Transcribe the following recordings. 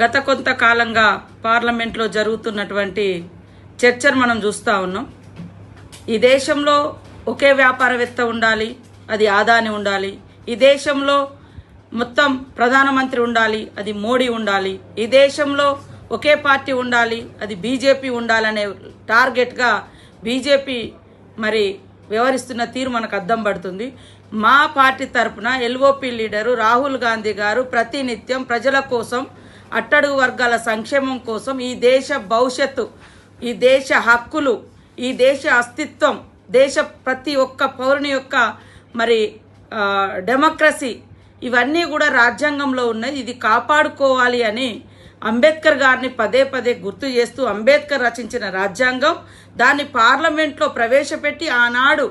గత కొంతకాలంగా పార్లమెంట్లో జరుగుతున్నటువంటి చర్చను మనం చూస్తూ ఉన్నాం. ఈ దేశంలో ఒకే వ్యాపారవేత్త ఉండాలి, అది ఆదాని ఉండాలి. ఈ దేశంలో మొత్తం ప్రధానమంత్రి ఉండాలి, అది మోడీ ఉండాలి. ఈ దేశంలో ఒకే పార్టీ ఉండాలి, అది బీజేపీ ఉండాలనే టార్గెట్గా బీజేపీ మరి వ్యవహరిస్తున్న తీరు మనకు అద్దం పడుతుంది. మా పార్టీ తరఫున ఎల్ఓపి లీడరు రాహుల్ గాంధీ గారు ప్రతినిత్యం ప్రజల కోసం, అట్టడుగు వర్గాల సంక్షేమం కోసం, ఈ దేశ భవిష్యత్తు, ఈ దేశ హక్కులు, ఈ దేశ అస్తిత్వం, దేశ ప్రతి ఒక్క పౌరుని యొక్క మరి డెమోక్రసీ, ఇవన్నీ కూడా రాజ్యాంగంలో ఉన్నాయి. ఇది కాపాడుకోవాలి అని అంబేద్కర్ గారిని పదే పదే గుర్తు చేస్తూ, అంబేద్కర్ రచించిన రాజ్యాంగం, దాన్ని పార్లమెంట్లో ప్రవేశపెట్టి ఆనాడు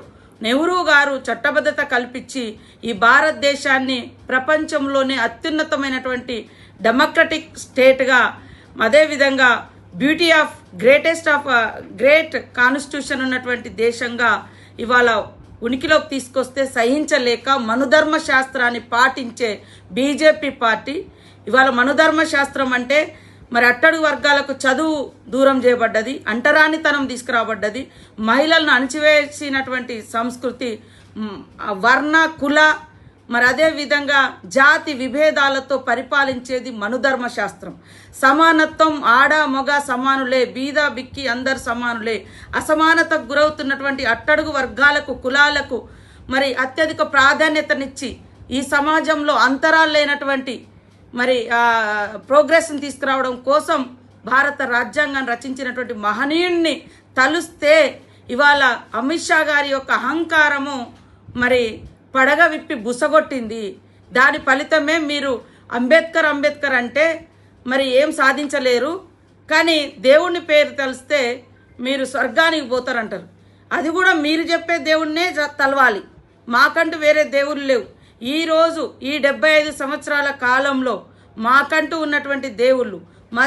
నెహ్రూ గారు చట్టబద్ధత కల్పించి ఈ భారతదేశాన్ని ప్రపంచంలోనే అత్యున్నతమైనటువంటి డెమోక్రటిక్ స్టేట్గా, అదేవిధంగా బ్యూటీ ఆఫ్ గ్రేట్ కాన్స్టిట్యూషన్ ఉన్నటువంటి దేశంగా ఇవాళ ఉనికిలోకి తీసుకొస్తే సహించలేక మనుధర్మ శాస్త్రాన్ని పాటించే బీజేపీ పార్టీ ఇవాళ మనుధర్మ శాస్త్రం అంటే మరి అట్టడుగు వర్గాలకు చదువు దూరం చేయబడ్డది, అంటరానితనం తీసుకురాబడ్డది, మహిళలను అణచివేసినటువంటి సంస్కృతి, వర్ణ కుల మరి అదే విధంగా జాతి విభేదాలతో పరిపాలించేది మనుధర్మ శాస్త్రం. సమానత్వం, ఆడ మగ సమానులే, బీద బిక్కి అందరు సమానులే, అసమానతకు గురవుతున్నటువంటి అట్టడుగు వర్గాలకు, కులాలకు మరి అత్యధిక ప్రాధాన్యతనిచ్చి ఈ సమాజంలో అంతరాలు లేనటువంటి మరి ప్రోగ్రెస్ని తీసుకురావడం కోసం భారత రాజ్యాంగాన్ని రచించినటువంటి మహనీయుణ్ణి తలుస్తే ఇవాళ అమిత్ షా గారి యొక్క అహంకారము మరి పడగ విప్పి బుసగొట్టింది. దాని ఫలితమే మీరు అంబేద్కర్ అంటే మరి ఏం సాధించలేరు, కానీ దేవుని పేరు తెలిస్తే మీరు స్వర్గానికి పోతారంటారు. అది కూడా మీరు చెప్పే దేవుణ్ణే తలవాలి, మాకంటూ వేరే దేవుళ్ళు లేవు. ఈరోజు ఈ 75 సంవత్సరాల కాలంలో మాకంటూ ఉన్నటువంటి దేవుళ్ళు, మా